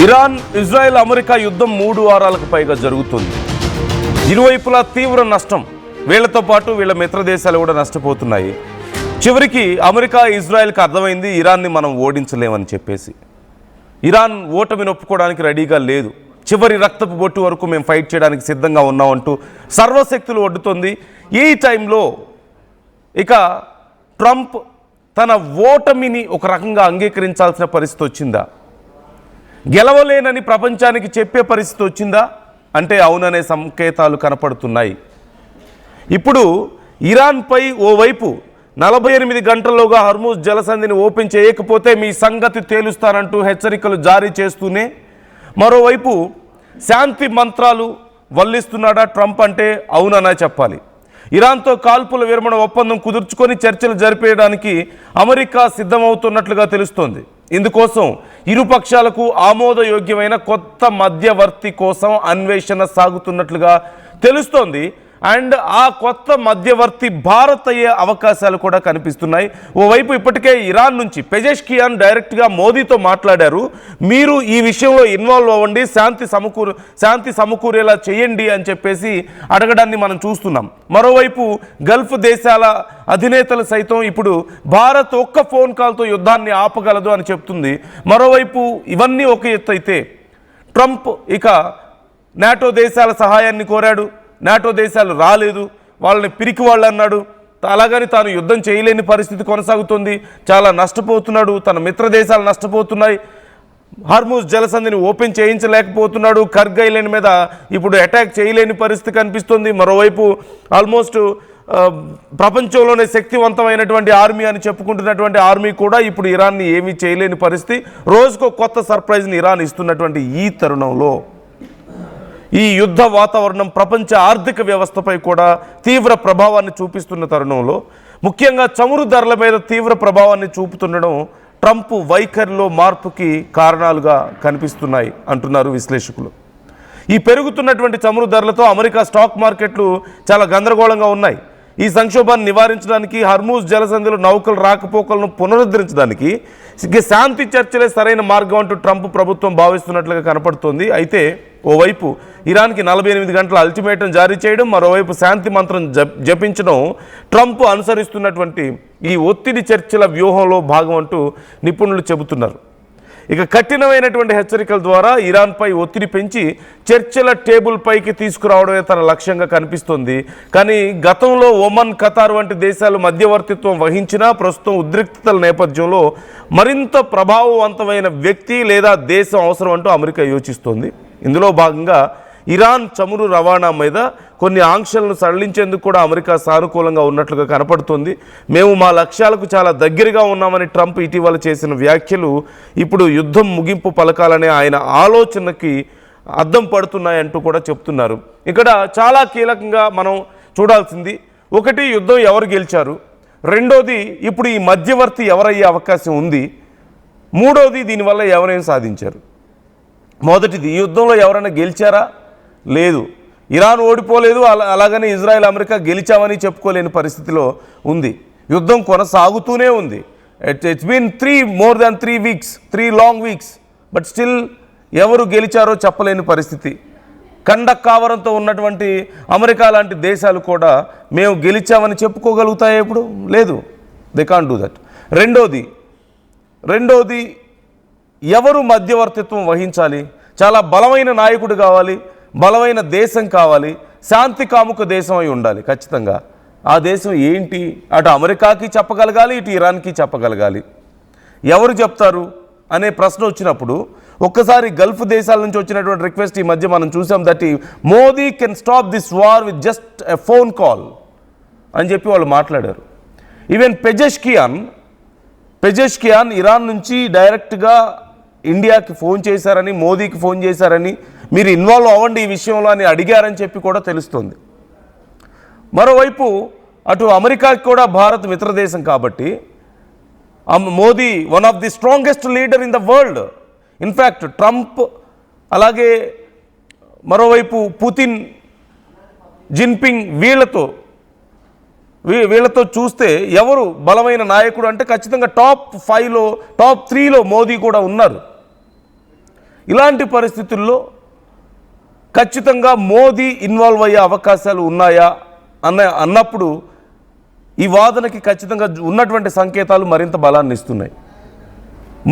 Iran, Israel, America యుద్ధం 3 వారాలకు పైగా జరుగుతుంది. ఇరువైపులా తీవ్ర నష్టం. వీళ్లతో పాటు వీళ్ళ మిత్ర దేశాలు కూడా నష్టపోతున్నాయి. చివరికి అమెరికా, ఇజ్రాయెల్కి అర్థమైంది ఇరాన్ని మనం ఓడించలేమని చెప్పేసి. ఇరాన్ ఓటమిని ఒప్పుకోవడానికి రెడీగా లేదు. చివరి రక్తపు బొట్టు వరకు మేము ఫైట్ చేయడానికి సిద్ధంగా ఉన్నామంటూ సర్వశక్తులు ఒడ్డుతోంది. ఈ టైంలో ఇక ట్రంప్ తన ఓటమిని ఒక రకంగా అంగీకరించాల్సిన పరిస్థితి వచ్చిందా? గెలవలేనని ప్రపంచానికి చెప్పే పరిస్థితి వచ్చిందా అంటే అవుననే సంకేతాలు కనపడుతున్నాయి. ఇప్పుడు ఇరాన్పై ఓవైపు 48 గంటల్లోగా హర్మూజ్ జలసంధిని ఓపెన్ చేయకపోతే మీ సంగతి తేలుస్తానంటూ హెచ్చరికలు జారీ చేస్తూనే మరోవైపు శాంతి మంత్రాలు వల్లిస్తున్నాడా ట్రంప్ అంటే అవుననే చెప్పాలి. ఇరాన్తో కాల్పుల విరమణ ఒప్పందం కుదుర్చుకొని చర్చలు జరిపేయడానికి అమెరికా సిద్ధమవుతున్నట్లుగా తెలుస్తోంది. ఇందుకోసం ఇరుపక్షాలకు ఆమోదయోగ్యమైన కొత్త మధ్యవర్తి కోసం అన్వేషణ సాగుతున్నట్లుగా తెలుస్తోంది. అండ్ ఆ కొత్త మధ్యవర్తి భారత్ అయ్యే అవకాశాలు కూడా కనిపిస్తున్నాయి. ఓవైపు ఇప్పటికే ఇరాన్ నుంచి పెజెష్కియాన్ డైరెక్ట్గా మోదీతో మాట్లాడారు. మీరు ఈ విషయంలో ఇన్వాల్వ్ అవ్వండి, శాంతి సమకూరేలా చేయండి అని చెప్పేసి అడగడాన్ని మనం చూస్తున్నాం. మరోవైపు గల్ఫ్ దేశాల అధినేతలు సైతం ఇప్పుడు భారత్ ఒక్క ఫోన్ కాల్తో యుద్ధాన్ని ఆపగలదు అని చెప్తుంది. మరోవైపు ఇవన్నీ ఒక ఎత్తు అయితే ట్రంప్ ఇక నాటో దేశాల సహాయాన్ని కోరాడు. నాటో దేశాలు రాలేదు, వాళ్ళని పిరికి వాళ్ళు అన్నాడు. అలాగని తాను యుద్ధం చేయలేని పరిస్థితి కొనసాగుతుంది, చాలా నష్టపోతున్నాడు, తన మిత్ర దేశాలు నష్టపోతున్నాయి, హర్మూజ్ జలసంధిని ఓపెన్ చేయించలేకపోతున్నాడు, కర్గ్ ఐలాండ్ మీద ఇప్పుడు అటాక్ చేయలేని పరిస్థితి కనిపిస్తుంది. మరోవైపు ఆల్మోస్ట్ ప్రపంచంలోనే శక్తివంతమైనటువంటి ఆర్మీ అని చెప్పుకుంటున్నటువంటి ఆర్మీ కూడా ఇప్పుడు ఇరాన్ని ఏమీ చేయలేని పరిస్థితి. రోజుకో కొత్త సర్ప్రైజ్ని ఇరాన్ ఇస్తున్నటువంటి ఈ తరుణంలో ఈ యుద్ధ వాతావరణం ప్రపంచ ఆర్థిక వ్యవస్థపై కూడా తీవ్ర ప్రభావాన్ని చూపిస్తున్న తరుణంలో ముఖ్యంగా చమురు ధరల మీద తీవ్ర ప్రభావాన్ని చూపుతుండడం ట్రంప్ వైఖరిలో మార్పుకి కారణాలుగా కనిపిస్తున్నాయి అంటున్నారు విశ్లేషకులు. ఈ పెరుగుతున్నటువంటి చమురు ధరలతో అమెరికా స్టాక్ మార్కెట్లు చాలా గందరగోళంగా ఉన్నాయి. ఈ సంక్షోభాన్ని నివారించడానికి, హర్మూజ్ జలసంధిలో నౌకలు రాకపోకలను పునరుద్ధరించడానికి శాంతి చర్చలే సరైన మార్గం అంటూ ట్రంప్ ప్రభుత్వం భావిస్తున్నట్లుగా కనపడుతోంది. అయితే ఓవైపు ఇరాన్కి 48 గంటల అల్టిమేటం జారీ చేయడం, మరోవైపు శాంతి మంత్రం జపించడం ట్రంప్ అనుసరిస్తున్నటువంటి ఈ ఒత్తిడి చర్చల వ్యూహంలో భాగం అంటూ నిపుణులు చెబుతున్నారు. ఇక కఠినమైనటువంటి హెచ్చరికల ద్వారా ఇరాన్పై ఒత్తిడి పెంచి చర్చల టేబుల్ పైకి తీసుకురావడమే తన లక్ష్యంగా కనిపిస్తోంది. కానీ గతంలో ఒమన్, ఖతార్ వంటి దేశాలు మధ్యవర్తిత్వం వహించినా ప్రస్తుతం ఉద్రిక్తతల నేపథ్యంలో మరింత ప్రభావవంతమైన వ్యక్తి లేదా దేశం అవసరం అంటూ అమెరికా యోచిస్తోంది. ఇందులో భాగంగా ఇరాన్ చమురు రవాణా మీద కొన్ని ఆంక్షలను సడలించేందుకు కూడా అమెరికా సానుకూలంగా ఉన్నట్లుగా కనపడుతుంది. మేము మా లక్ష్యాలకు చాలా దగ్గరగా ఉన్నామని ట్రంప్ ఇటీవల చేసిన వ్యాఖ్యలు ఇప్పుడు యుద్ధం ముగింపు పలకాలనే ఆయన ఆలోచనకి అద్దం పడుతున్నాయంటూ కూడా చెప్తున్నారు. ఇక్కడ చాలా కీలకంగా మనం చూడాల్సింది ఒకటి, యుద్ధం ఎవరు గెలిచారు, రెండోది ఇప్పుడు ఈ మధ్యవర్తి ఎవరయ్యే అవకాశం ఉంది, మూడోది దీనివల్ల ఎవరైనా సాధించారు. మొదటిది, ఈ యుద్ధంలో ఎవరైనా గెలిచారా? లేదు, ఇరాన్ ఓడిపోలేదు, అలాగని ఇజ్రాయెల్, అమెరికా గెలిచామని చెప్పుకోలేని పరిస్థితిలో ఉంది. యుద్ధం కొనసాగుతూనే ఉంది. It's been more than 3 weeks, 3 long weeks, but still ఎవరు గెలిచారో చెప్పలేని పరిస్థితి. కండక్కావరంతో ఉన్నటువంటి అమెరికా లాంటి దేశాలు కూడా మేము గెలిచామని చెప్పుకోగలుగుతాయి ఇప్పుడు? లేదు, దే కాంట్ డూ దట్. రెండోది ఎవరు మధ్యవర్తిత్వం వహించాలి? చాలా బలమైన నాయకుడు కావాలి, బలమైన దేశం కావాలి, శాంతి కాముక దేశం అయి ఉండాలి ఖచ్చితంగా. ఆ దేశం ఏంటి? అటు అమెరికాకి చెప్పగలగాలి, ఇటు ఇరాన్కి చెప్పగలగాలి. ఎవరు చెప్తారు అనే ప్రశ్న వచ్చినప్పుడు ఒక్కసారి గల్ఫ్ దేశాల నుంచి వచ్చినటువంటి రిక్వెస్ట్ ఈ మధ్య మనం చూసాం, that Modi can stop this war with just a phone call అని చెప్పి వాళ్ళు మాట్లాడారు. ఈవెన్ పెజెష్కియాన్ ఇరాన్ నుంచి డైరెక్ట్గా ఇండియాకి ఫోన్ చేశారని, మోదీకి ఫోన్ చేశారని, మీరు ఇన్వాల్వ్ అవ్వండి ఈ విషయంలో అని అడిగారని చెప్పి కూడా తెలుస్తుంది. మరోవైపు అటు అమెరికాకి కూడా భారత్ మిత్రదేశం కాబట్టి Modi one of the strongest leader in the world. In fact Trump, అలాగే మరోవైపు పుతిన్, జిన్పింగ్, వీళ్ళతో చూస్తే ఎవరు బలమైన నాయకుడు అంటే ఖచ్చితంగా టాప్ 5లో, టాప్ 3లో మోదీ కూడా ఉన్నారు. ఇలాంటి పరిస్థితుల్లో ఖచ్చితంగా మోదీ ఇన్వాల్వ్ అయ్యే అవకాశాలు ఉన్నాయా అన్నప్పుడు ఈ వాదనకి ఖచ్చితంగా ఉన్నటువంటి సంకేతాలు మరింత బలాన్ని ఇస్తున్నాయి.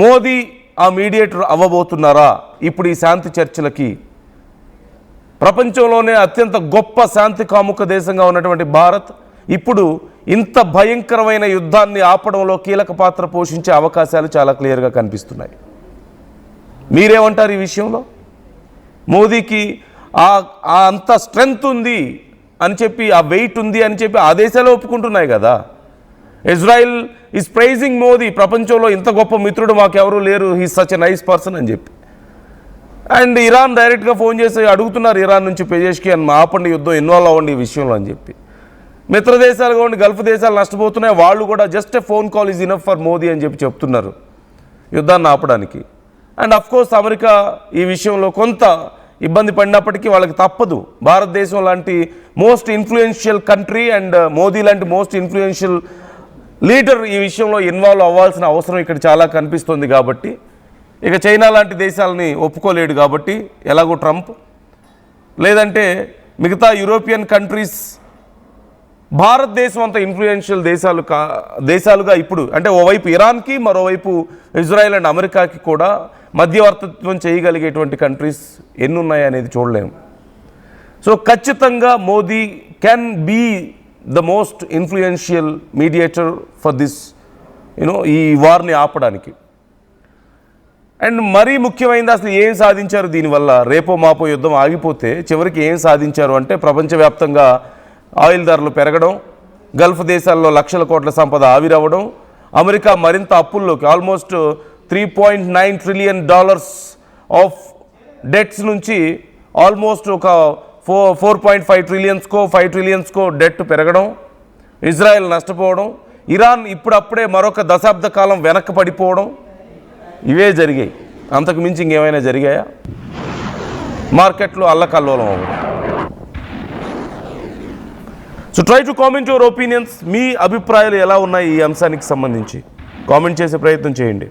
మోదీ ఆ మీడియేటర్ అవ్వబోతున్నారా ఇప్పుడు ఈ శాంతి చర్చలకి? ప్రపంచంలోనే అత్యంత గొప్ప శాంతి కాముక దేశంగా ఉన్నటువంటి భారత్ ఇప్పుడు ఇంత భయంకరమైన యుద్ధాన్ని ఆపడంలో కీలక పాత్ర పోషించే అవకాశాలు చాలా క్లియర్గా కనిపిస్తున్నాయి. మీరేమంటారు ఈ విషయంలో? మోదీకి అంత స్ట్రెంగ్త్ ఉంది అని చెప్పి, ఆ వెయిట్ ఉంది అని చెప్పి ఆ దేశాలు ఒప్పుకుంటున్నాయి కదా. ఇజ్రాయిల్ ఈజ్ ప్రైజింగ్ మోదీ, ప్రపంచంలో ఇంత గొప్ప మిత్రుడు మాకెవరూ లేరు, he's such a nice person అని చెప్పి. అండ్ ఇరాన్ డైరెక్ట్గా ఫోన్ చేసి అడుగుతున్నారు ఇరాన్ నుంచి పెజెష్కి అని, ఆపండి యుద్ధం, ఇన్వాల్వ్ అవ్వండి ఈ విషయంలో అని చెప్పి. మిత్ర దేశాలుగా ఉండి గల్ఫ్ దేశాలు నష్టపోతున్నాయి, వాళ్ళు కూడా just a phone call is enough for Modi అని చెప్పి చెప్తున్నారు యుద్ధాన్ని ఆపడానికి. అండ్ అఫ్కోర్స్ అమెరికా ఈ విషయంలో కొంత ఇబ్బంది పడినప్పటికీ వాళ్ళకి తప్పదు. భారతదేశం లాంటి most influential country and Modi లాంటి మోస్ట్ ఇన్ఫ్లుయెన్షియల్ లీడర్ ఈ విషయంలో ఇన్వాల్వ్ అవ్వాల్సిన అవసరం ఇక్కడ చాలా కనిపిస్తుంది. కాబట్టి ఇక చైనా లాంటి దేశాలని ఒప్పుకోలేడు కాబట్టి ఎలాగో ట్రంప్, లేదంటే మిగతా యూరోపియన్ కంట్రీస్, భారతదేశం అంత ఇన్ఫ్లుయెన్షియల్ దేశాలుగా ఇప్పుడు అంటే ఓవైపు ఇరాన్కి మరోవైపు ఇజ్రాయెల్ అండ్ అమెరికాకి కూడా మధ్యవర్తిత్వం చేయగలిగేటువంటి కంట్రీస్ ఎన్ని ఉన్నాయనేది చూడలేము. సో ఖచ్చితంగా Modi can be the most influential mediator for this ఈ వార్ని ఆపడానికి. అండ్ మరీ ముఖ్యమైనది అసలు ఏం సాధించారు దీనివల్ల? రేపో మాపో యుద్ధం ఆగిపోతే చివరికి ఏం సాధించారు అంటే ప్రపంచవ్యాప్తంగా ఆయిల్ ధరలు పెరగడం, గల్ఫ్ దేశాల్లో లక్షల కోట్ల సంపద ఆవిరవ్వడం, అమెరికా మరింత అప్పుల్లోకి ఆల్మోస్ట్ $3.9 ట్రిలియన్ ఆఫ్ డెట్స్ నుంచి ఆల్మోస్ట్ ఒక 4.5 ట్రిలియన్స్కో 5 ట్రిలియన్స్కో డెట్ పెరగడం, ఇజ్రాయెల్ నష్టపోవడం, ఇరాన్ ఇప్పుడప్పుడే మరొక దశాబ్ద కాలం వెనక్కి పడిపోవడం, ఇవే జరిగాయి. అంతకు మించి ఇంకేమైనా జరిగాయా? మార్కెట్లో అల్లకల్లోలం అవ్వడం. So try to comment your opinions. మీ అభిప్రాయాలు ఎలా ఉన్నాయి ఈ అంశానికి సంబంధించి కామెంట్ చేసే ప్రయత్నం చేయండి.